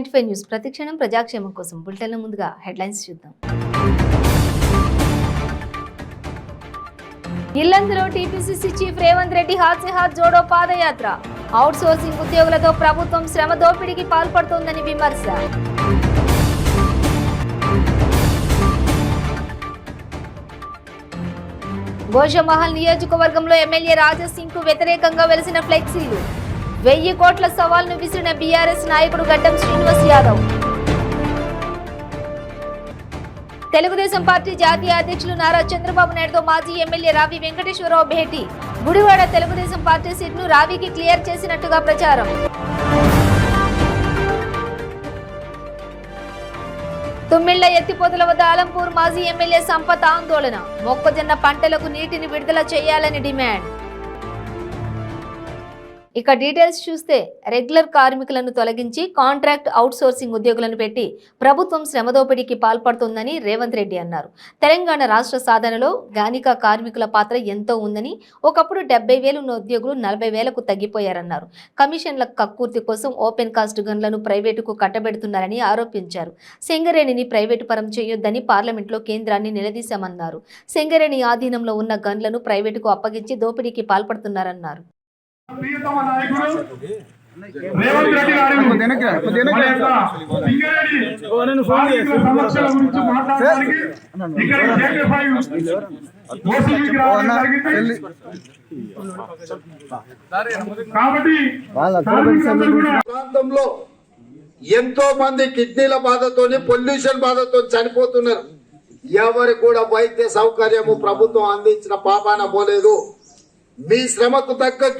95 news ప్రతిక్షణం ప్రజాక్షేమం కోసం బులెటిన్ల ముందుగా హెడ్లైన్స్ చూద్దాం. ఇల్లందులో టీపీసీసీ చీఫ్ రేవంత్ రెడ్డి హాత్ సే హాత్ జోడో పాదయాత్ర. అవుట్ సోర్సింగ్ ఉద్యోగులతో ప్రభుత్వం శ్రమ దోపిడీకి పాల్పడుతోందని విమర్శ. గోషమహల్ నియోజకవర్గంలో ఎమ్మెల్యే రాజా సింగ్ కు వ్యతిరేకంగా వెలిసిన ఫ్లెక్సీలు. 1000 కోట్ల సవాల్ను విసిరిన బీఆర్ఎస్ నాయకుడు గడ్డం శ్రీనివాస్ యాదవ్. తెలుగుదేశం పార్టీ జాతీయ అధ్యక్షులు నారా చంద్రబాబు నాయుడుతో మాజీ ఎమ్మెల్యే రావి వెంకటేశ్వరరావు భేటీ. గుడివాడ తెలుగుదేశం పార్టీ సీట్ను రావికి క్లియర్ చేసినట్టుగా ప్రచారం. తుమ్మిళ్ల ఎత్తిపోతల వద్ద ఆలంపూర్ మాజీ ఎమ్మెల్యే సంపత్ ఆందోళన. మొక్కజొన్న పంటలకు నీటిని విడుదల చేయాలని డిమాండ్. ఇక డీటెయిల్స్ చూస్తే రెగ్యులర్ కార్మికులను తొలగించి కాంట్రాక్ట్ అవుట్ సోర్సింగ్ ఉద్యోగులను పెట్టి ప్రభుత్వం శ్రమదోపిడీకి పాల్పడుతోందని రేవంత్ రెడ్డి అన్నారు. తెలంగాణ రాష్ట్ర సాధనలో గానిక కార్మికుల పాత్ర ఎంతో ఉందని, ఒకప్పుడు 70,000 ఉన్న ఉద్యోగులు 40,000కు తగ్గిపోయారన్నారు. కమిషన్ల కక్కుర్తి కోసం ఓపెన్ కాస్ట్ గన్లను ప్రైవేటుకు కట్టబెడుతున్నారని ఆరోపించారు. సింగరేణిని ప్రైవేటు పరం చేయొద్దని పార్లమెంట్లో కేంద్రాన్ని నిలదీశామన్నారు. సింగరేణి ఆధీనంలో ఉన్న గన్లను ప్రైవేటుకు అప్పగించి దోపిడీకి పాల్పడుతున్నారన్నారు. ప్రియతమ నాయకుడు రేవంత్ రెడ్డి గారు సమస్యల గురించి మాట్లాడడానికి ఇక్కడ కాబట్టి ప్రాంతంలో ఎంతో మంది కిడ్నీల బాధతోని పొల్యూషన్ బాధతో చనిపోతున్నారు. ఎవరు కూడా వైద్య సౌకర్యము ప్రభుత్వం అందించిన పాపాన పోలేదు. మీ శ్రమకు తగ్గ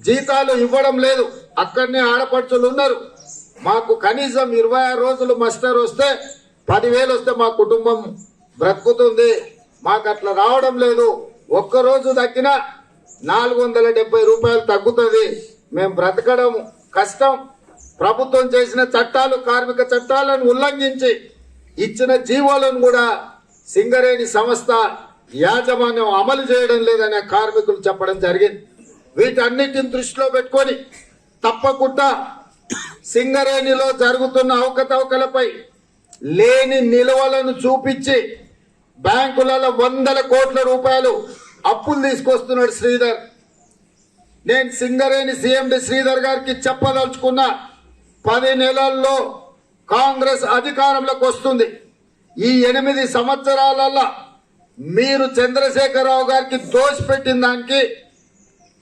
జీతాలు ఇవ్వడం లేదు. అక్కడనే ఆడపడుచులు ఉన్నారు. మాకు కనీసం 26 రోజులు మస్టర్ వస్తే 10,000 వస్తే మా కుటుంబం బ్రతుకుతుంది. మాకు అట్లా రావడం లేదు. ఒక్కరోజు తగ్గినా 470 రూపాయలు తగ్గుతుంది. మేము బ్రతకడం కష్టం. ప్రభుత్వం చేసిన చట్టాలు, కార్మిక చట్టాలను ఉల్లంఘించి ఇచ్చిన జీవోలను కూడా సింగరేణి సంస్థ యాజమాన్యం అమలు చేయడం లేదనే కార్మికులు చెప్పడం జరిగింది. వీటన్నిటిని దృష్టిలో పెట్టుకొని తప్పకుండా సింగరేణిలో జరుగుతున్న అవకతవకలపై లేని నిల్వలను చూపించి బ్యాంకులలో 100 కోట్ల రూపాయలు అప్పులు తీసుకొస్తున్నాడు శ్రీధర్. నేను సింగరేణి సీఎండి శ్రీధర్ గారికి చెప్పదలుచుకున్న 10 నెలల్లో కాంగ్రెస్ అధికారంలోకి వస్తుంది. ఈ 8 సంవత్సరాలలో మీరు చంద్రశేఖరరావు గారికి దోషిపెట్టిన దానికి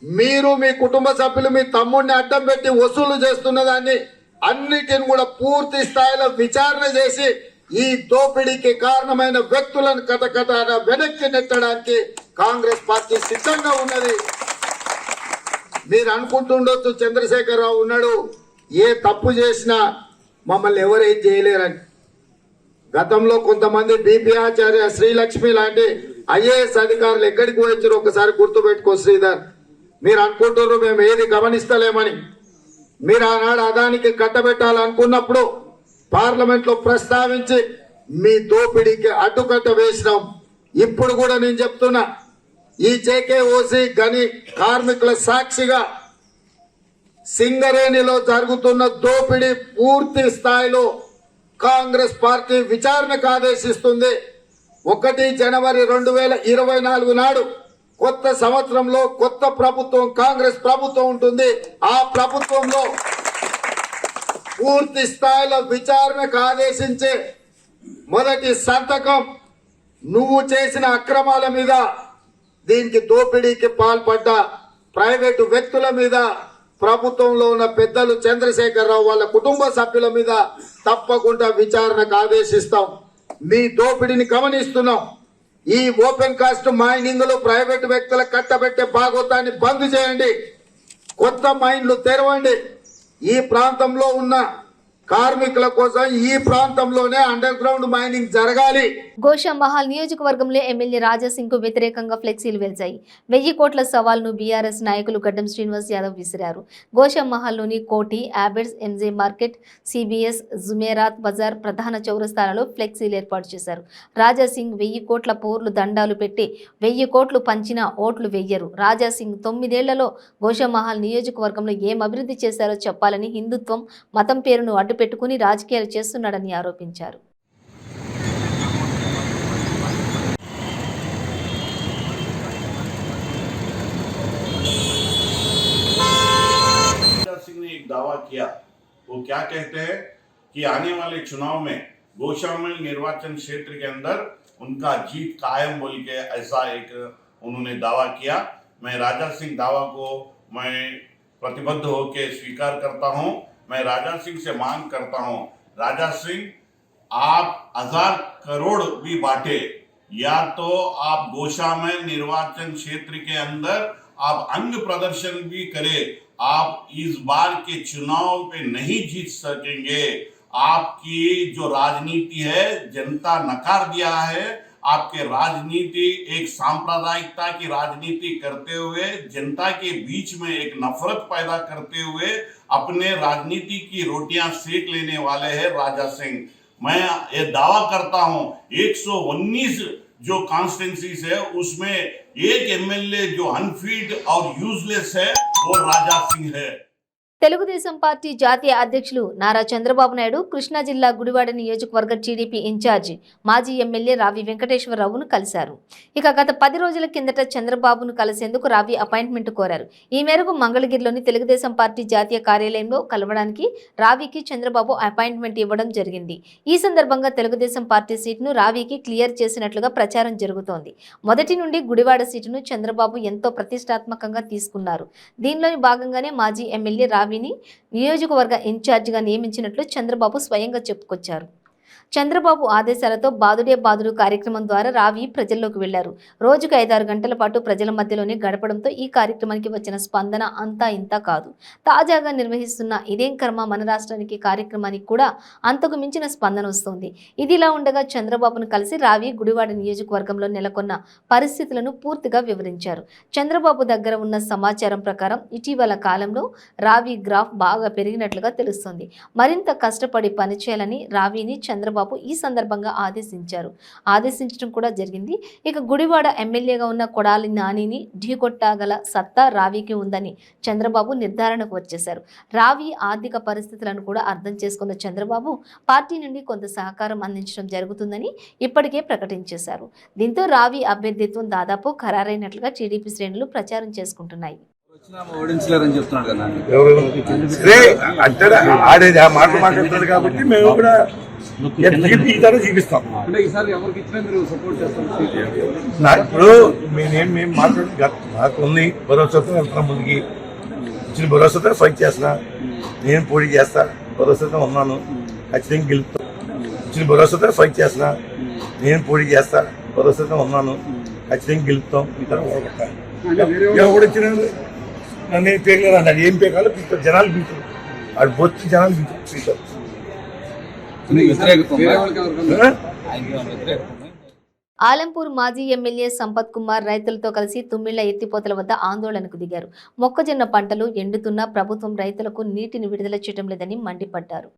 మీరు, మీ కుటుంబ సభ్యులు, మీ తమ్ముడిని అడ్డం పెట్టి వసూలు చేస్తున్న దాన్ని అన్నిటిని కూడా పూర్తి స్థాయిలో విచారణ చేసి ఈ దోపిడీకి కారణమైన వ్యక్తులను కథకథ వెనక్కి నెట్టడానికి కాంగ్రెస్ పార్టీ సిద్ధంగా ఉన్నది. మీరు అనుకుంటుండొచ్చు చంద్రశేఖరరావు ఉన్నాడు, ఏ తప్పు చేసినా మమ్మల్ని ఎవరేం చేయలేరని. గతంలో కొంతమంది బీపీ ఆచార్య, శ్రీలక్ష్మి లాంటి ఐఏఎస్ అధికారులు ఎక్కడికి వచ్చారో ఒకసారి గుర్తుపెట్టుకో శ్రీధర్. మీరు అనుకుంటున్నారు మేము ఏది గమనిస్తలేమని. మీరు ఆనాడు అదానికి కట్టబెట్టాలనుకున్నప్పుడు పార్లమెంట్లో ప్రస్తావించి మీ దోపిడీకి అడ్డుకట్ట వేసినాం. ఇప్పుడు కూడా నేను చెప్తున్నా, ఈ జేకేఓసీ గని కార్మికుల సాక్షిగా సింగరేణిలో జరుగుతున్న దోపిడీ పూర్తి స్థాయిలో కాంగ్రెస్ పార్టీ విచారణకు ఆదేశిస్తుంది. 1 జనవరి 2024 నాడు కొత్త సంవత్సరంలో కొత్త ప్రభుత్వం, కాంగ్రెస్ ప్రభుత్వం ఉంటుంది. ఆ ప్రభుత్వంలో పూర్తి స్థాయిలో విచారణకు ఆదేశించే మొదటి సంతకం నువ్వు చేసిన అక్రమాల మీద, దీనికి దోపిడీకి పాల్పడ్డ ప్రైవేటు వ్యక్తుల మీద, ప్రభుత్వంలో ఉన్న పెద్దలు చంద్రశేఖరరావు వాళ్ళ కుటుంబ సభ్యుల మీద తప్పకుండా విచారణకు ఆదేశిస్తాం. మీ దోపిడీని గమనిస్తున్నాం. ఈ ఓపెన్ కాస్ట్ మైనింగ్లు ప్రైవేటు వ్యక్తులకు కట్టబెట్టే భాగోతాన్ని బంద్ చేయండి. కొత్త మైన్లు తెరవండి. ఈ ప్రాంతంలో ఉన్న కార్మికుల కోసం ఈ ప్రాంతంలోనే అండర్ గ్రౌండ్ మైనింగ్ జరగాలి. గోషమహల్ నియోజకవర్గంలో ఎమ్మెల్యే రాజా సింగ్ కు వ్యతిరేకంగా ఫ్లెక్సీలు వెలిచాయి. 1000 కోట్ల సవాల్ను బీఆర్ఎస్ నాయకులు గడ్డం శ్రీనివాస్ యాదవ్ విసిరారు. గోషమహల్లోని Koti, Abids, MJ market, CBS, Jumerat Bazar ప్రధాన చౌరస్తాలలో ఫ్లెక్సీలు ఏర్పాటు చేశారు. రాజా సింగ్ 1000 కోట్ల పోర్లు దండాలు పెట్టి 1000 కోట్లు పంచినా ఓట్లు వెయ్యరు. రాజా సింగ్ 9 ఏళ్లలో గోషమహల్ నియోజకవర్గంలో ఏం అభివృద్ధి చేశారో చెప్పాలని హిందుత్వం, మతం పేరును అడ్డు పెట్టుకుని రాజకీయాలు చేస్తున్నాడని ఆరోపించారు. सिंह ने एक दावा किया, वो क्या कहते हैं कि आने वाले चुनाव में गौशामल निर्वाचन क्षेत्र के अंदर उनका जीत कायम बोल के ऐसा एक उन्होंने दावा किया। मैं राजा सिंह दावा को मैं प्रतिबद्ध होकर स्वीकार करता हूं। मैं राजा सिंह से मांग करता हूं, राजा सिंह आप 1000 करोड़ भी बांटे, या तो आप गौशामल निर्वाचन क्षेत्र के अंदर आप अंग प्रदर्शन भी करें। आप इस बार के चुनाव पे नहीं जीत सकेंगे। आपकी जो राजनीति है जनता नकार दिया है। आपके राजनीति एक सांप्रदायिकता की राजनीति करते हुए जनता के बीच में एक नफरत पैदा करते हुए अपने राजनीति की रोटियां सेक लेने वाले हैं राजा सिंह। मैं ये दावा करता हूं 119 जो कॉन्स्टिट्यूंसीज है उसमें एक एमएलए जो अनफिट और यूजलेस है वो राजा सिंह है। తెలుగుదేశం పార్టీ జాతీయ అధ్యక్షులు నారా చంద్రబాబు నాయుడు కృష్ణా జిల్లా గుడివాడ నియోజకవర్గ టీడీపీ ఇన్ఛార్జి మాజీ ఎమ్మెల్యే రావి వెంకటేశ్వరరావును కలిశారు. ఇక గత 10 రోజుల కిందట చంద్రబాబును కలిసేందుకు రావి అపాయింట్మెంట్ కోరారు. ఈ మేరకు మంగళగిరిలోని తెలుగుదేశం పార్టీ జాతీయ కార్యాలయంలో కలవడానికి రావికి చంద్రబాబు అపాయింట్మెంట్ ఇవ్వడం జరిగింది. ఈ సందర్భంగా తెలుగుదేశం పార్టీ సీటును రావికి క్లియర్ చేసినట్లుగా ప్రచారం జరుగుతోంది. మొదటి నుండి గుడివాడ సీటును చంద్రబాబు ఎంతో ప్రతిష్టాత్మకంగా తీసుకున్నారు. దీనిలోని భాగంగానే మాజీ ఎమ్మెల్యే రావిని నియోజకవర్గ ఇన్ఛార్జిగా నియమించినట్లు చంద్రబాబు స్వయంగా చెప్పుకొచ్చారు. చంద్రబాబు ఆదేశాలతో బాదుడే బాదుడు కార్యక్రమం ద్వారా రావి ప్రజల్లోకి వెళ్లారు. రోజుకు 5-6 గంటల పాటు ప్రజల మధ్యలోనే గడపడంతో ఈ కార్యక్రమానికి వచ్చిన స్పందన అంతా ఇంత కాదు. తాజాగా నిర్వహిస్తున్న ఇదేం కర్మ మన రాష్ట్రానికి కార్యక్రమానికి కూడా అంతకు మించిన స్పందన వస్తోంది. ఇదిలా ఉండగా చంద్రబాబును కలిసి రావి గుడివాడ నియోజకవర్గంలో నెలకొన్న పరిస్థితులను పూర్తిగా వివరించారు. చంద్రబాబు దగ్గర ఉన్న సమాచారం ప్రకారం ఇటీవల కాలంలో రావి గ్రాఫ్ బాగా పెరిగినట్లుగా తెలుస్తోంది. మరింత కష్టపడి పనిచేయాలని రావిని చంద్రబాబు ఈ సందర్భంగా ఆదేశించడం కూడా జరిగింది. ఇక గుడివాడ ఎమ్మెల్యేగా ఉన్న కొడాలి నానిని ఢీకొట్టగల సత్తా రావికి ఉందని చంద్రబాబు నిర్ధారణకు వచ్చేశారు. రావి ఆర్థిక పరిస్థితులను కూడా అర్థం చేసుకున్న చంద్రబాబు పార్టీ నుండి కొంత సహకారం అందించడం జరుగుతుందని ఇప్పటికే ప్రకటించేశారు. దీంతో రావి అభ్యర్థిత్వం దాదాపు ఖరారైనట్లుగా టీడీపీ శ్రేణులు ప్రచారం చేసుకుంటున్నాయి. కాబట్టి మేము కూడా చూపిస్తాం. ఇప్పుడు మేము మాట్లాడి నాకు ఉంది భరోసాతో వెళ్తున్నా, ముందుకి ఇచ్చిన భరోసాతో ఫైట్ చేస్తున్నా. నేను పోటీ చేస్తా, భరోసాతో ఉన్నాను, ఖచ్చితంగా గెలుపుతాం. ఇచ్చిన భరోసాతో ఫైట్ చేస్తున్నా, నేను పోటీ చేస్తా, భరోసాతో ఉన్నాను, ఖచ్చితంగా గెలుపుతాం. ఈ తర్వాత ఎవరు వచ్చిన నన్ను ఏం పేగలేదు అన్నాడు. ఏం పేగాలో పీతారు, జనాలు పీతారు, వాడు బొత్తి జనాలు పీతారు. ఆలంపూర్ మాజీ ఎమ్మెల్యే సంపత్ కుమార్ రైతులతో కలిసి తుమ్మిళ్ల ఎత్తిపోతల వద్ద ఆందోళనకు దిగారు. మొక్కజొన్న పంటలు ఎండుతున్నా ప్రభుత్వం రైతులకు నీటిని విడుదల చేయడం లేదని మండిపడ్డారు.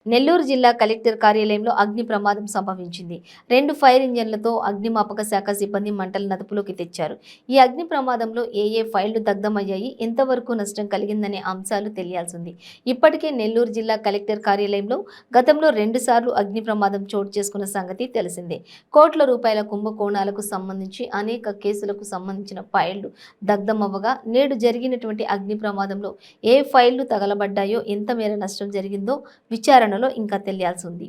నెల్లూరు జిల్లా కలెక్టర్ కార్యాలయంలో అగ్ని ప్రమాదం సంభవించింది. 2 ఫైర్ ఇంజన్లతో అగ్నిమాపక శాఖ సిబ్బంది మంటలను అదుపులోకి తెచ్చారు. ఈ అగ్ని ప్రమాదంలో ఏ ఫైళ్లు దగ్ధమయ్యాయి, ఎంతవరకు నష్టం కలిగిందనే అంశాలు తెలియాల్సింది. ఇప్పటికే నెల్లూరు జిల్లా కలెక్టర్ కార్యాలయంలో గతంలో 2 సార్లు అగ్ని ప్రమాదం చోటు చేసుకున్న సంగతి తెలిసిందే. కోట్ల రూపాయల కుంభకోణాలకు సంబంధించి అనేక కేసులకు సంబంధించిన ఫైళ్లు దగ్ధమవ్వగా నేడు జరిగినటువంటి అగ్ని ప్రమాదంలో ఏ ఫైళ్లు తగలబడ్డాయో, ఎంత మేర నష్టం జరిగిందో విచారణలో ఇంకా తెలియాల్సి ఉంది.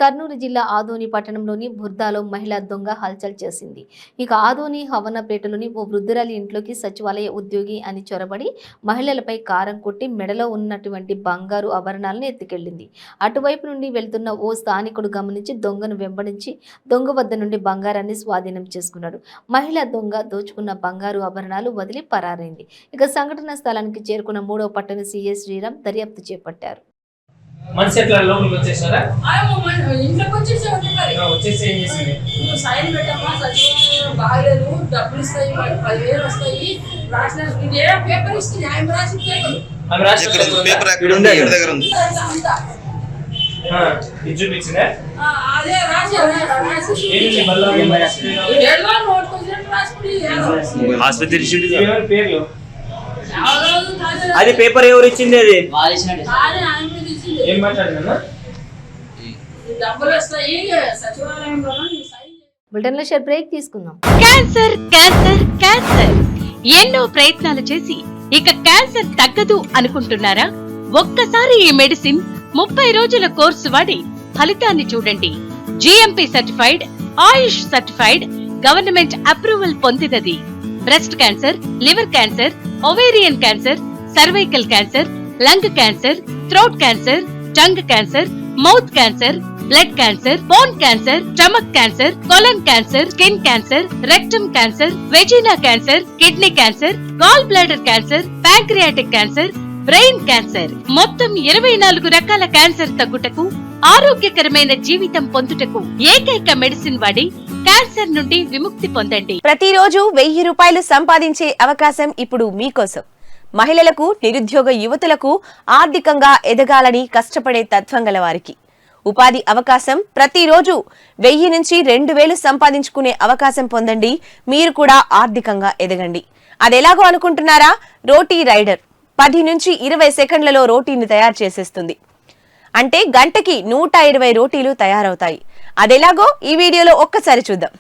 కర్నూలు జిల్లా ఆదోని పట్టణంలోని బుర్దాలో మహిళా దొంగ హల్చల్ చేసింది. ఇక ఆదోని హవనపేటలోని ఓ వృద్ధురాలి ఇంట్లోకి సచివాలయ ఉద్యోగి అని చొరబడి మహిళలపై కారం కొట్టి మెడలో ఉన్నటువంటి బంగారు ఆభరణాలను ఎత్తుకెళ్లింది. అటువైపు నుండి వెళ్తున్న ఓ స్థానికుడు గమనించి దొంగను వెంబడించి దొంగ వద్ద నుండి బంగారాన్ని స్వాధీనం చేసుకున్నాడు. మహిళా దొంగ దోచుకున్న బంగారు ఆభరణాలు వదిలి పరారైంది. ఇక సంఘటన స్థలానికి చేరుకున్న 3వ పట్టణ సీఏ శ్రీరామ్ దర్యాప్తు చేపట్టారు. మనిషి ఎట్లా లోపలికి వచ్చేసారా? ఇంట్లోకి వచ్చేసి ఏం చేసింది? సైన్ పెట్టమ్మా, సచివాలయం బాగలేదు, డబ్బులు ఇస్తాయి, 10,000 వస్తాయి, రాసిన పేపర్ ఇస్తుంది, ఆయన రాసిన పేపర్ ఆమె రాసిన అంతా ఇది చూపించిందా? అదే రాశారు. ఏంటి మళ్ళా ఏదో నోట్ వచ్చినట్టు రాసుకుని ఆసుపత్రి పేర్లు అది పేపర్ ఎవరు ఇచ్చింది? అది ఏం మాట్లాడినా? డబ్బులు వస్తాయి సచివాలయంలో బులెటిన్లో షేర్ బ్రేక్ తీసుకుందాం. క్యాన్సర్ క్యాన్సర్ క్యాన్సర్ ఎన్నో ప్రయత్నాలు చేసి ఇక క్యాన్సర్ తగ్గదు అనుకుంటున్నారా? ఒక్కసారి ఈ మెడిసిన్ 30 రోజుల కోర్సు వాడి ఫలితాన్ని చూడండి. GMP certified, Ayush certified, government approval పొందినది. Breast cancer, liver cancer, ovarian cancer, cervical cancer, lung cancer, throat cancer, tongue cancer, mouth cancer, blood cancer, bone cancer, stomach cancer, colon cancer, skin cancer, rectum cancer, vagina cancer, kidney cancer, gall bladder cancer, pancreatic cancer, brain cancer, మొత్తం 24 రకాల cancer తగ్గుటకు, ఆరోగ్యకరమైన జీవితం పొందుటకు ఏకైక medicine వాడి cancer నుండి విముక్తి పొందండి. ప్రతిరోజు 1000 రూపాయలు సంపాదించే అవకాశం ఇప్పుడు మీకోసం. మహిళలకు, నిరుద్యోగ యువతులకు ఆర్థికంగా ఎదగాలని కష్టపడే తత్వం గల వారికి ఉపాధి అవకాశం. ప్రతిరోజు 1000 నుంచి 2000 సంపాదించుకునే అవకాశం పొందండి. మీరు కూడా ఆర్థికంగా ఎదగండి. అదెలాగో అనుకుంటున్నారా? రోటీ రైడర్ 10 నుంచి 20 సెకండ్లలో రోటీని తయారు చేసేస్తుంది. అంటే గంటకి 120 రోటీలు తయారవుతాయి. అదెలాగో ఈ వీడియోలో ఒక్కసారి చూద్దాం.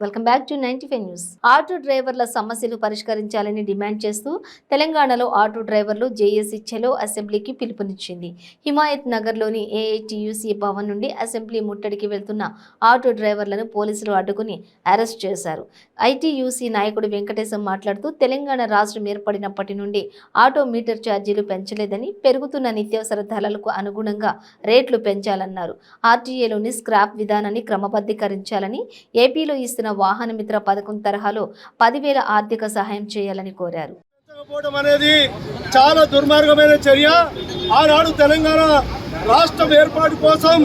Welcome back to 95 news. Auto డ్రైవర్ల సమస్యలు పరిష్కరించాలని డిమాండ్ చేస్తూ తెలంగాణలో ఆటో డ్రైవర్లు జేఏసీ చలో అసెంబ్లీకి పిలుపునిచ్చింది. హిమాయత్ నగర్లోని AITUC భవన్ నుండి అసెంబ్లీ ముట్టడికి వెళ్తున్న ఆటో డ్రైవర్లను పోలీసులు అడ్డుకుని అరెస్ట్ చేశారు. ITUC నాయకుడు వెంకటేశం మాట్లాడుతూ తెలంగాణ రాష్ట్రం ఏర్పడినప్పటి నుండి ఆటో మీటర్ ఛార్జీలు పెంచలేదని, పెరుగుతున్న నిత్యావసర ధరలకు అనుగుణంగా రేట్లు పెంచాలన్నారు. RTAలోని స్క్రాప్ విధానాన్ని క్రమబద్ధీకరించాలని, ఏపీలో ఇస్తున్న వాహన మిత్ర పథకం తరహాలో 10,000 ఆర్థిక సహాయం చేయాలని కోరారు. అనేది చాలా దుర్మార్గమైన చర్య. ఆనాడు తెలంగాణ రాష్ట్రం ఏర్పాటు కోసం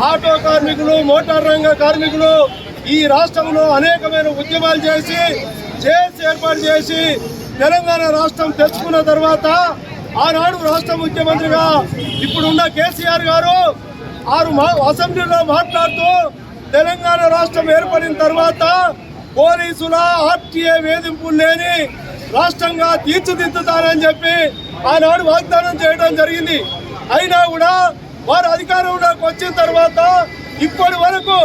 ఆటో కార్మికులు, మోటార్ రంగ కార్మికులు ఈ రాష్ట్రంలో అనేకమైన ఉద్యమాలు చేసి ఏర్పాటు చేసి తెలంగాణ రాష్ట్రం తెచ్చుకున్న తర్వాత ఆనాడు రాష్ట్ర ముఖ్యమంత్రిగా ఇప్పుడున్న కేసీఆర్ గారు అసెంబ్లీలో మాట్లాడుతూ తెలంగాణ రాష్ట్రం ఏర్పడిన తర్వాత పోలీసుల ఆర్టీఏ వేధింపులు లేని రాష్ట్రంగా తీర్చిదిద్దుతారని చెప్పి ఆనాడు వాగ్దానం చేయడం జరిగింది. అయినా కూడా వారు అధికారంలోకి వచ్చిన తర్వాత ఇప్పటి వరకు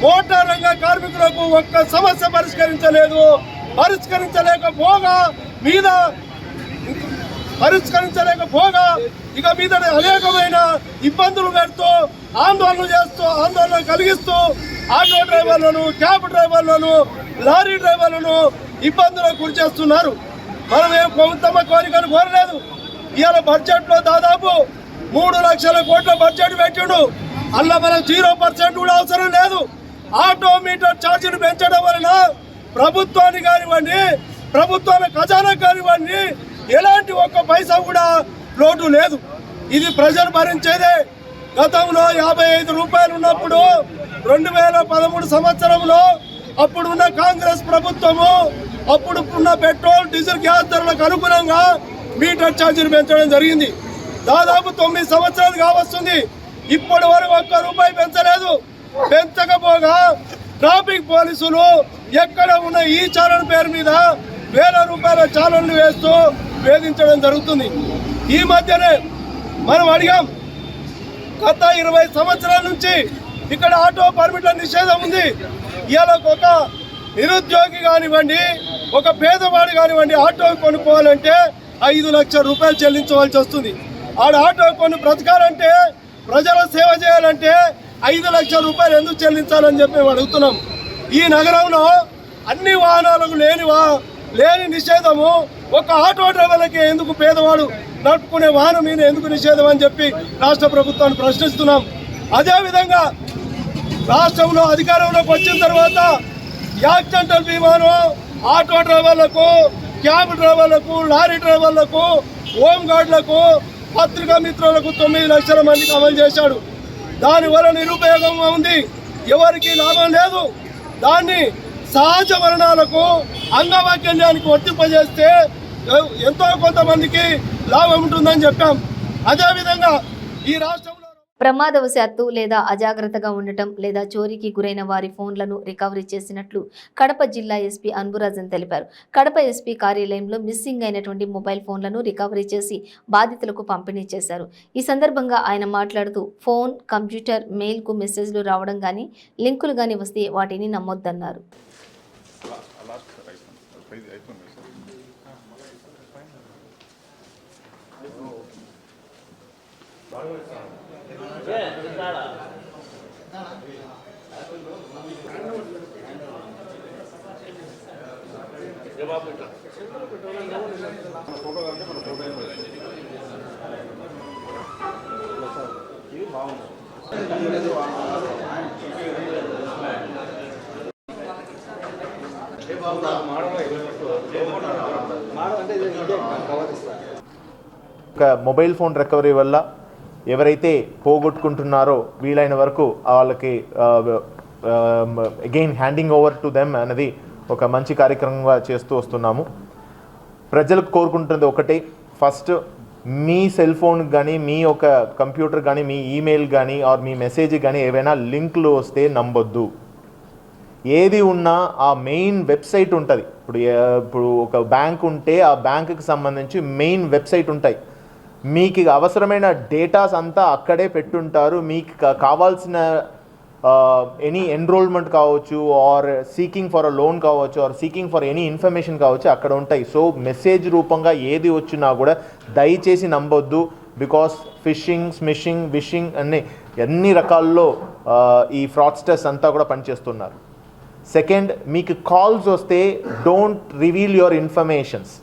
మోటార్ రంగ కార్మికులకు ఒక్క సమస్య పరిష్కరించలేదు. పరిష్కరించలేకపోగా ఇక మీద అనేకమైన ఇబ్బందులు పెడుతూ ఆందోళన కలిగిస్తూ ఆటో డ్రైవర్లను, క్యాబ్ డ్రైవర్లను, లారీ డ్రైవర్లను ఇబ్బందులకు గురి చేస్తున్నారు. మనం ఏం ప్రభుత్వ కోరికలు కోరలేదు. ఇవాళ బడ్జెట్లో దాదాపు 3 లక్షల కోట్ల బడ్జెట్ పెట్టిండు. అలా మనం 0% కూడా అవసరం లేదు. ఆటో మీటర్ ఛార్జీలు పెంచడం వలన ప్రభుత్వానికి కానివ్వండి, ప్రభుత్వాల ఖజానాకు కానివ్వండి ఎలాంటి ఒక్క పైసా కూడా లోటు లేదు. ఇది ప్రజలు భరించేదే. గతంలో 55 రూపాయలు ఉన్నప్పుడు 2013 సంవత్సరంలో అప్పుడున్న కాంగ్రెస్ ప్రభుత్వము అప్పుడున్న పెట్రోల్, డీజిల్, గ్యాస్ ధరలకు అనుగుణంగా మీటర్ ఛార్జీలు పెంచడం జరిగింది. దాదాపు 9 సంవత్సరాలు కావస్తుంది. ఇప్పటి వరకు ₹1 పెంచలేదు. పెంచకపోగా ట్రాఫిక్ పోలీసులు ఎక్కడ ఉన్న ఈ ఛానల్ పేరు మీద ₹1000 ఛానళ్లు వేస్తూ వేధించడం జరుగుతుంది. ఈ మధ్యనే మనం అడిగాం, గత 20 సంవత్సరాల నుంచి ఇక్కడ ఆటో పర్మిట్ల నిషేధం ఉంది. ఇవాళ ఒక నిరుద్యోగి కానివ్వండి, ఒక పేదవాడు కానివ్వండి ఆటో కొనుక్కోవాలంటే ₹5 లక్షలు చెల్లించవలసి వస్తుంది. ఆటో కొని బ్రతకాలంటే, ప్రజల సేవ చేయాలంటే ₹5 లక్షలు ఎందుకు చెల్లించాలని చెప్పి మేము అడుగుతున్నాం. ఈ నగరంలో అన్ని వాహనాలకు లేని నిషేధము ఒక ఆటో డ్రైవర్లకి ఎందుకు, పేదవాడు నడుపుకునే వాహనం మీద ఎందుకు నిషేధం అని చెప్పి రాష్ట్ర ప్రభుత్వాన్ని ప్రశ్నిస్తున్నాం. అదేవిధంగా రాష్ట్రంలో అధికారంలోకి వచ్చిన తర్వాత యాక్సిడెంటల్ బీమాను ఆటో డ్రైవర్లకు, క్యాబ్ డ్రైవర్లకు, లారీ డ్రైవర్లకు, హోమ్ గార్డులకు, పత్రికా మిత్రులకు 9 లక్షల మందికి అమలు చేశాడు. దానివల్ల నిరుపయోగంగా ఉంది. ఎవరికి లాభం లేదు. దాన్ని సహజ మరణాలకు, అంగవైకల్యానికి వర్తింపజేస్తే ఎంతో కొంతమందికి లాభం ఉంటుందని చెప్పాం. అదేవిధంగా ఈ రాష్ట్రంలో ప్రమాదవశాత్తు లేదా అజాగ్రత్తగా ఉండటం లేదా చోరీకి గురైన వారి ఫోన్లను రికవరీ చేసినట్లు కడప జిల్లా ఎస్పీ అన్బురాజన్ తెలిపారు. కడప ఎస్పీ కార్యాలయంలో మిస్సింగ్ అయినటువంటి మొబైల్ ఫోన్లను రికవరీ చేసి బాధితులకు పంపిణీ చేశారు. ఈ సందర్భంగా ఆయన మాట్లాడుతూ ఫోన్, కంప్యూటర్, మెయిల్కు మెసేజ్లు రావడం కానీ లింకులు కానీ వస్తే వాటిని నమ్మొద్దన్నారు. ఒక మొబైల్ ఫోన్ రికవరీ వల్ల ఎవరైతే పోగొట్టుకుంటున్నారో వీలైన వరకు వాళ్ళకి again handing over to them అనేది ఒక మంచి కార్యక్రమంగా చేస్తూ వస్తున్నాము. ప్రజలకు కోరుకుంటుంది ఒకటే, ఫస్ట్ మీ సెల్ ఫోన్ కానీ, మీ ఒక కంప్యూటర్ కానీ, మీ ఈమెయిల్ కానీ ఆర్ మీ మెసేజ్ కానీ ఏవైనా లింక్లు వస్తే నమ్మొద్దు. ఏది ఉన్నా ఆ మెయిన్ వెబ్సైట్ ఉంటుంది. ఇప్పుడు ఒక బ్యాంక్ ఉంటే ఆ బ్యాంకుకి సంబంధించి మెయిన్ వెబ్సైట్ ఉంటాయి. మీకు అవసరమైన డేటాస్ అంతా అక్కడే పెట్టుంటారు. మీకు కావాల్సిన ఎనీ ఎన్రోల్మెంట్ కావచ్చు, or seeking for a loan కావచ్చు, or seeking for any information కావచ్చు, అక్కడ ఉంటాయి. సో మెసేజ్ రూపంగా ఏది వచ్చినా కూడా దయచేసి నమ్మొద్దు. బికాస్ ఫిషింగ్, స్మిషింగ్, విషింగ్ అన్ని రకాల్లో ఈ ఫ్రాడ్స్టర్స్ అంతా కూడా పనిచేస్తున్నారు. సెకండ్, మీకు కాల్స్ వస్తే డోంట్ రివీల్ యువర్ ఇన్ఫర్మేషన్స్.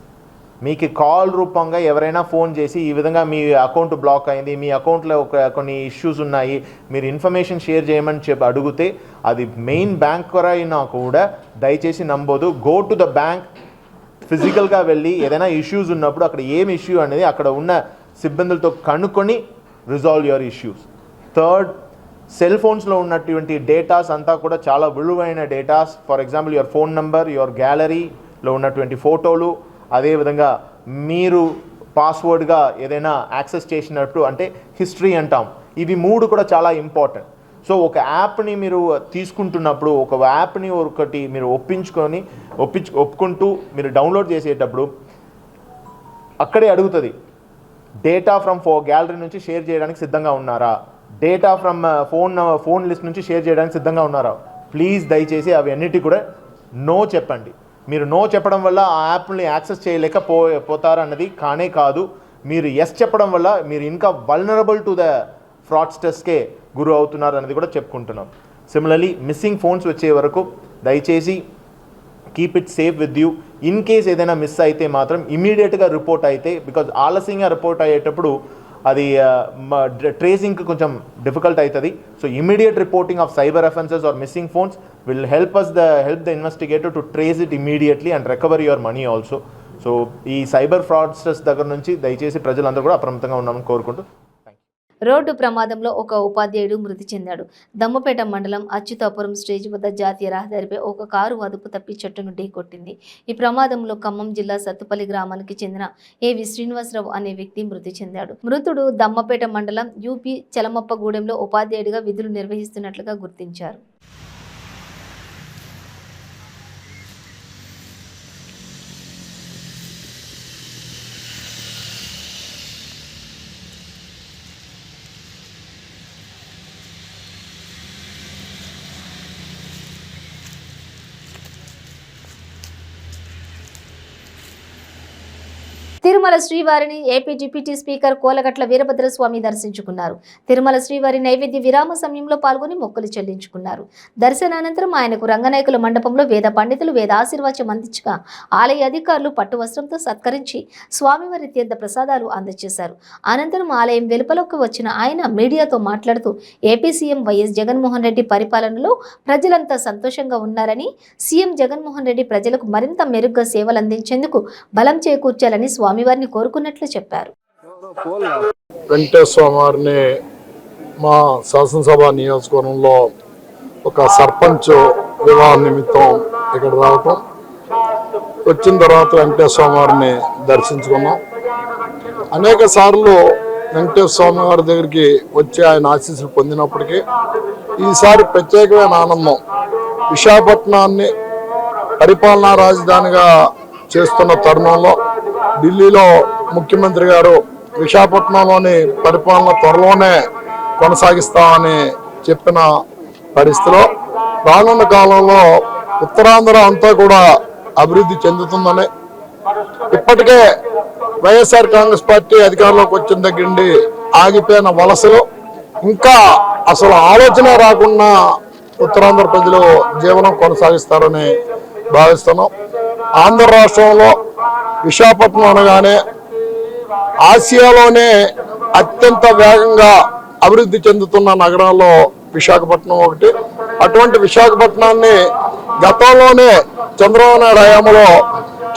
మీకు కాల్ రూపంగా ఎవరైనా ఫోన్ చేసి ఈ విధంగా మీ అకౌంట్ బ్లాక్ అయింది, మీ అకౌంట్లో కొన్ని ఇష్యూస్ ఉన్నాయి, మీరు ఇన్ఫర్మేషన్ షేర్ చేయమని చెప్పి అడిగితే అది మెయిన్ బ్యాంక్ అయినా కూడా దయచేసి నమ్మొద్దు. గో టు ద బ్యాంక్, ఫిజికల్గా వెళ్ళి ఏదైనా ఇష్యూస్ ఉన్నప్పుడు అక్కడ ఏం ఇష్యూ అనేది అక్కడ ఉన్న సిబ్బందులతో కనుక్కొని resolve your issues. Third, cell ఫోన్స్లో ఉన్నటువంటి డేటాస్ అంతా కూడా చాలా విలువైన datas. For example your phone number, your గ్యాలరీలో ఉన్నటువంటి ఫోటోలు, అదేవిధంగా మీరు పాస్వర్డ్గా ఏదైనా యాక్సెస్ చేసినట్టు, అంటే హిస్టరీ అంటాం. ఇవి 3 కూడా చాలా ఇంపార్టెంట్. సో ఒక యాప్ని మీరు తీసుకుంటున్నప్పుడు, ఒక యాప్ని ఒకటి మీరు ఒప్పుకుంటూ మీరు డౌన్లోడ్ చేసేటప్పుడు అక్కడే అడుగుతుంది, డేటా ఫ్రమ్ గ్యాలరీ నుంచి షేర్ చేయడానికి సిద్ధంగా ఉన్నారా, డేటా ఫ్రమ్ ఫోన్ లిస్ట్ నుంచి షేర్ చేయడానికి సిద్ధంగా ఉన్నారా. ప్లీజ్ దయచేసి అవి అన్నిటి కూడా నో చెప్పండి. మీరు నో చెప్పడం వల్ల ఆ యాప్ని యాక్సెస్ చేయలేకపోతారు అన్నది కానే కాదు. మీరు ఎస్ చెప్పడం వల్ల మీరు ఇంకా వల్నరబుల్ టు ద ఫ్రాడ్స్టర్స్కే గురి అవుతున్నారు అనేది కూడా చెప్పుకుంటున్నాం. సిమిలర్లీ మిస్సింగ్ ఫోన్స్ వచ్చే వరకు దయచేసి keep it safe with you. In case ఏదైనా మిస్ అయితే మాత్రం ఇమీడియట్గా రిపోర్ట్ అయితే, బికాజ్ ఆలస్యంగా రిపోర్ట్ అయ్యేటప్పుడు అది ట్రేసింగ్కి కొంచెం డిఫికల్ట్ అవుతుంది. So immediate reporting of cyber offences or missing phones will help the investigator to trace it immediately and recover your money also. So ఈ సైబర్ ఫ్రాడ్స్టర్స్ దగ్గర నుంచి దయచేసి ప్రజలందరూ కూడా అప్రమత్తంగా ఉన్నామని కోరుకుంటూ. రోడ్డు ప్రమాదంలో ఒక ఉపాధ్యాయుడు మృతి చెందాడు. దమ్మపేట మండలం అచ్యుతాపురం స్టేజ్ వద్ద జాతీయ రహదారిపై ఒక కారు అదుపు తప్పి చెట్టును ఢీకొట్టింది. ఈ ప్రమాదంలో ఖమ్మం జిల్లా సత్తుపల్లి గ్రామానికి చెందిన ఏవి శ్రీనివాసరావు అనే వ్యక్తి మృతి చెందాడు. మృతుడు దమ్మపేట మండలం యూపీ చలమప్పగూడెంలో ఉపాధ్యాయుడిగా విధులు నిర్వహిస్తున్నట్లుగా గుర్తించారు. తిరుమల శ్రీవారిని AP deputy speaker Kolagatla Veerabhadraswamy దర్శించుకున్నారు. తిరుమల శ్రీవారి నైవేద్య విరామ సమయంలో పాల్గొని మొక్కులు చెల్లించుకున్నారు. దర్శనానంతరం ఆయనకు రంగనాయకుల మండపంలో వేద పండితులు వేద ఆశీర్వాచం అందించగా ఆలయ అధికారులు పట్టు వస్త్రంతో సత్కరించి స్వామివారి తీర్థ ప్రసాదాలు అందజేశారు. అనంతరం ఆలయం వెలుపలకు వచ్చిన ఆయన మీడియాతో మాట్లాడుతూ AP CM YS Jaganmohan Reddy పరిపాలనలో ప్రజలంతా సంతోషంగా ఉన్నారని, సీఎం జగన్మోహన్ రెడ్డి ప్రజలకు మరింత మెరుగ్గా సేవలు అందించేందుకు బలం చేకూర్చాలని స్వామివారిని కోరుకున్నట్లు చెప్పారు. వెంకటేశ్వర స్వామివారిని మా శాసనసభ నియోజకవర్గంలో ఒక సర్పంచ్ వివాహ నిమిత్తం ఇక్కడ రావటం, వచ్చిన తర్వాత వెంకటేశ్వర స్వామివారిని దర్శించుకున్నాం. అనేక సార్లు వెంకటేశ్వర స్వామివారి దగ్గరికి వచ్చి ఆయన ఆశీస్సులు పొందినప్పటికీ ఈసారి ప్రత్యేకమైన ఆనందం. విశాఖపట్నాన్ని పరిపాలనా రాజధానిగా చేస్తున్న తరుణంలో ఢిల్లీలో ముఖ్యమంత్రి గారు విశాఖపట్నంలోని పరిపాలన త్వరలోనే కొనసాగిస్తామని చెప్పిన పరిస్థితిలో రానున్న కాలంలో ఉత్తరాంధ్ర అంతా కూడా అభివృద్ధి చెందుతుందని, ఇప్పటికే వైఎస్ఆర్ కాంగ్రెస్ పార్టీ అధికారంలోకి వచ్చిన దగ్గర నుండి ఆగిపోయిన వలసలు ఇంకా అసలు ఆలోచన రాకుండా ఉత్తరాంధ్ర ప్రజలు జీవనం కొనసాగిస్తారని భావిస్తున్నాం. ఆంధ్ర రాష్ట్రంలో విశాఖపట్నం అనగానే ఆసియాలోనే అత్యంత వేగంగా అభివృద్ధి చెందుతున్న నగరాల్లో విశాఖపట్నం ఒకటి. అటువంటి విశాఖపట్నాన్ని గతంలోనే చంద్రబాబు నాయుడు హయాంలో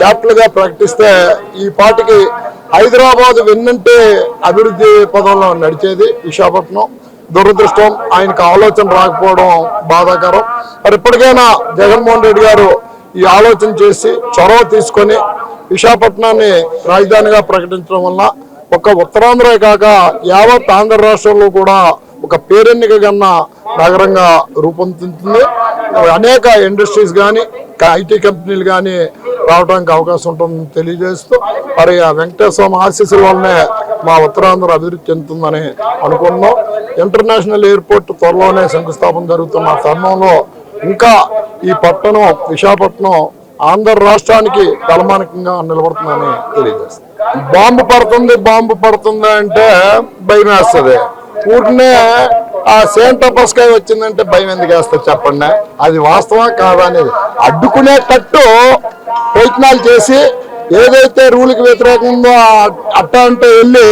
క్యాపిటల్ గా ప్రకటిస్తే ఈ పాటికి హైదరాబాద్ వెన్నంటే అభివృద్ధి పదంలో నడిచేది విశాఖపట్నం. దురదృష్టం ఆయనకు ఆలోచన రాకపోవడం బాధాకరం. మరి ఇప్పటికైనా జగన్మోహన్ రెడ్డి గారు ఈ ఆలోచన చేసి చొరవ తీసుకొని విశాఖపట్నాన్ని రాజధానిగా ప్రకటించడం వల్ల ఒక ఉత్తరాంధ్రే కాక యావత్ ఆంధ్ర రాష్ట్రంలో కూడా ఒక పేరెన్నిక కన్న నగరంగా రూపొందుతుంది. అనేక ఇండస్ట్రీస్ కానీ ఐటీ కంపెనీలు కానీ రావడానికి అవకాశం ఉంటుందని తెలియజేస్తూ మరి ఆ వెంకటేశ్వర స్వామి ఆశీస్సుల వల్లనే మా ఉత్తరాంధ్ర అభివృద్ధి చెందుతుందని అనుకున్నాం. ఇంటర్నేషనల్ ఎయిర్పోర్ట్ త్వరలోనే శంకుస్థాపన జరుగుతున్న తరుణంలో ఇంకా ఈ పట్టణం విశాఖపట్నం ఆంధ్ర రాష్ట్రానికి తలమానికంగా నిలబడుతుందని తెలియజేస్తుంది. బాంబు పడుతుంది అంటే భయం వేస్తుంది. ఊరినే ఆ సేంటో పస్కాయ వచ్చిందంటే భయం ఎందుకు వేస్తుంది చెప్పండి. అది వాస్తవం కాదా అనేది అడ్డుకునేటట్టు ప్రయత్నాలు చేసి ఏదైతే రూల్కి వ్యతిరేకంగా అట్టా అంటే వెళ్ళి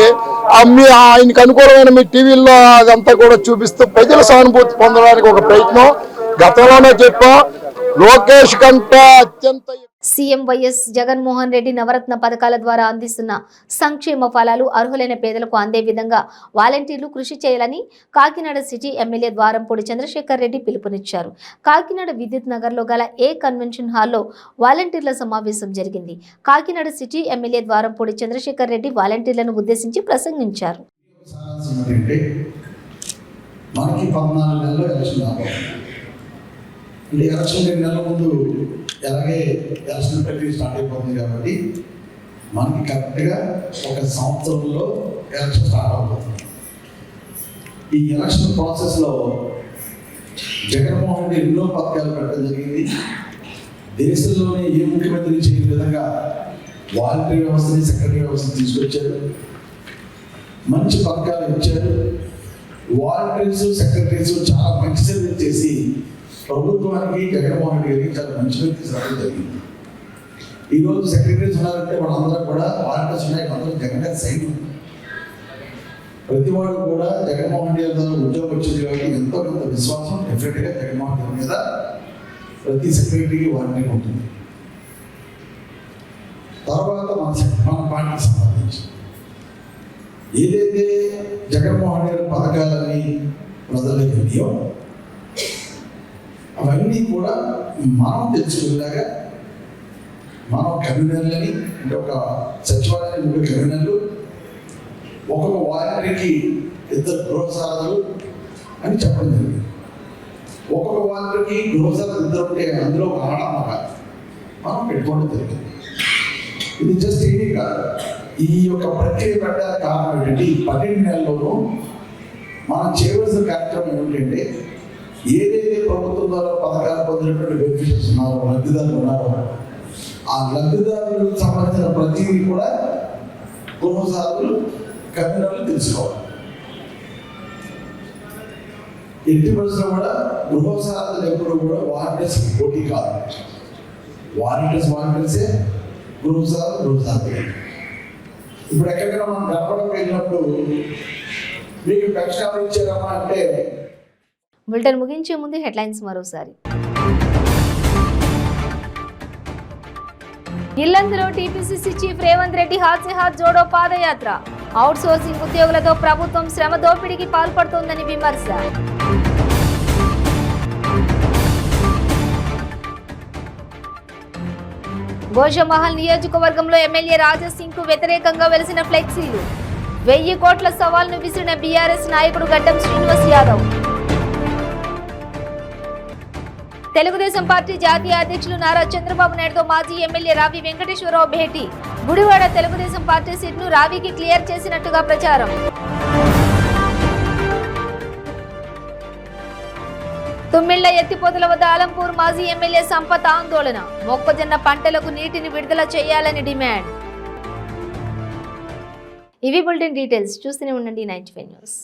మీ ఆయనకు అనుకూలమైన మీ టీవీల్లో అదంతా కూడా చూపిస్తూ ప్రజల సానుభూతి పొందడానికి ఒక ప్రయత్నం. గతంలోనే చెప్పాం, లోకేష్ కంటే అత్యంత సీఎం వైఎస్ జగన్మోహన్ రెడ్డి నవరత్న పథకాల ద్వారా అందిస్తున్న సంక్షేమ ఫలాలు అర్హులైన పేదలకు అందే విధంగా వాలంటీర్లు కృషి చేయాలని కాకినాడ సిటీ ఎమ్మెల్యే ద్వారంపూడి చంద్రశేఖర్ రెడ్డి పిలుపునిచ్చారు. కాకినాడ విద్యుత్ నగర్లో గల ఏ కన్వెన్షన్ హాల్లో వాలంటీర్ల సమావేశం జరిగింది. కాకినాడ సిటీ ఎమ్మెల్యే ద్వారంపూడి చంద్రశేఖర్ రెడ్డి వాలంటీర్లను ఉద్దేశించి ప్రసంగించారు. మనకి 14 నెలల్లో ఎలక్షన్ రాబోతుంది. అంటే ఎలక్షన్ 2 నెలల ముందు అలాగే ఎలక్షన్ ప్రక్రియ స్టార్ట్ అయిపోతుంది కాబట్టి మనకి కరెక్ట్గా 1 సంవత్సరంలో ఎలక్షన్ స్టార్ట్ అవబోతుంది. ఈ ఎలక్షన్ ప్రాసెస్లో జగన్మోహన్ రెడ్డి ఎన్నో పథకాలు పెట్టడం జరిగింది. దేశంలోనే ఏ ముఖ్యమంత్రి చేయని విధంగా వాలంటరీ వ్యవస్థని, సెక్రటరీ వ్యవస్థని తీసుకొచ్చారు. మంచి పథకాలు ఇచ్చారు. వాలంటీర్స్, సెక్రటరీస్ చాలా మంచి సర్వీస్ చేసి ప్రభుత్వానికి, జగన్మోహన్ రెడ్డి గారికి చాలా మంచి పేరు తీసుకురావడం జరిగింది. ఈరోజు సెక్రటరీస్ ఉన్నారంటే వాళ్ళందరూ కూడా వాలంటీర్స్ ఉన్నాయి, అందరూ జగన్ గారి సైడ్ ఉంది. ప్రతి వాడు కూడా జగన్మోహన్ రెడ్డి గారి ఉద్యోగం వచ్చింది కాబట్టి ఎంతో కొంత విశ్వాసం డెఫినెట్గా జగన్మోహన్ రెడ్డి మీద ప్రతి సెక్రటరీకి వాలంటీర్ ఉంటుంది. తర్వాత మన పార్టీకి సంబంధించి ఏదైతే జగన్మోహన్ రెడ్డి పథకాలని ప్రజలకు ఉన్నాయో అవన్నీ కూడా మనం తెలుసుకునేలాగా మనం కన్వీనర్లని, అంటే ఒక సచివాలయానికి 3 కన్వీనర్లు, ఒక్కొక్క వాలంటీర్కి 2 గృహసారథులు అని చెప్పడం జరిగింది. ఒక్కొక్క వాలంటీర్కి గృహసారథులు 2 ఉంటే అందులో ఒక ఆడమ్మగా మనం పెట్టుకోవడం జరిగింది. ఇది జస్ట్ ఏమీ కాదు. ఈ యొక్క ప్రక్రియ పెట్టడానికి కారణం ఏంటంటే ఈ 12 నెలల్లోనూ మనం చేయవలసిన కార్యక్రమం ఏమిటంటే ఏదైతే ప్రభుత్వం ద్వారా పథకాలు పొందినటువంటి బెనిఫిషియర్స్ ఉన్నారో, లబ్ధిదారులు ఉన్నారో, ఆ లబ్ధిదారులకు సంబంధించిన ప్రతిదీ కూడా గృహసారథులు, కన్వీనర్లు తెలుసుకోవాలి. ఎట్టి పరిస్థితుల్లో కూడా గృహసారథులు ఎప్పుడు కూడా వాలంటీర్స్ పోటీ కాదు. వాలంటీర్సే గృహసారథులు. ఇప్పుడు ఎక్కడికైనా మనం గడపడం వెళ్ళినప్పుడు మీకు పెన్షన్ ఇచ్చారమ్మా అంటే. బులెటిన్ ముగించే ముందు హెడ్లైన్స్ మరోసారి. ఇల్లందులో టీపీసీసీ చీఫ్ రేవంత్ రెడ్డి హాత్ సే హాత్ జోడో పాదయాత్ర. అవుట్ సోర్సింగ్ ఉద్యోగులతో ప్రభుత్వం శ్రమ దోపిడీకి పాల్పడుతోందని విమర్శ. గోషమహల్ నియోజకవర్గంలో ఎమ్మెల్యే రాజాసింగ్ కు వ్యతిరేకంగా వెలిసిన ఫ్లెక్సీలు. 1000 కోట్ల సవాల్ను విసిరిన బీఆర్ఎస్ నాయకుడు గడ్డం శ్రీనివాస్ యాదవ్. తెలుగుదేశం పార్టీ జాతీయ అధ్యక్షులు నారా చంద్రబాబు నాయుడుతో మాజీ ఎమ్మెల్యే రావి వెంకటేశ్వరరావు భేటీ. గుడివాడ తెలుగుదేశం పార్టీ సీట్ను రావికి క్లియర్ చేసినట్టుగా ప్రచారం. తుమ్మిళ్ల ఎత్తిపోతల వద్ద ఆలంపూర్ మాజీ ఎమ్మెల్యే సంపత్ ఆందోళన. మొక్కజొన్న పంటలకు నీటిని విడుదల చేయాలని డిమాండ్. ఇవి బులెటిన్ డీటెయిల్స్. చూస్తూనే ఉండండి 95 న్యూస్.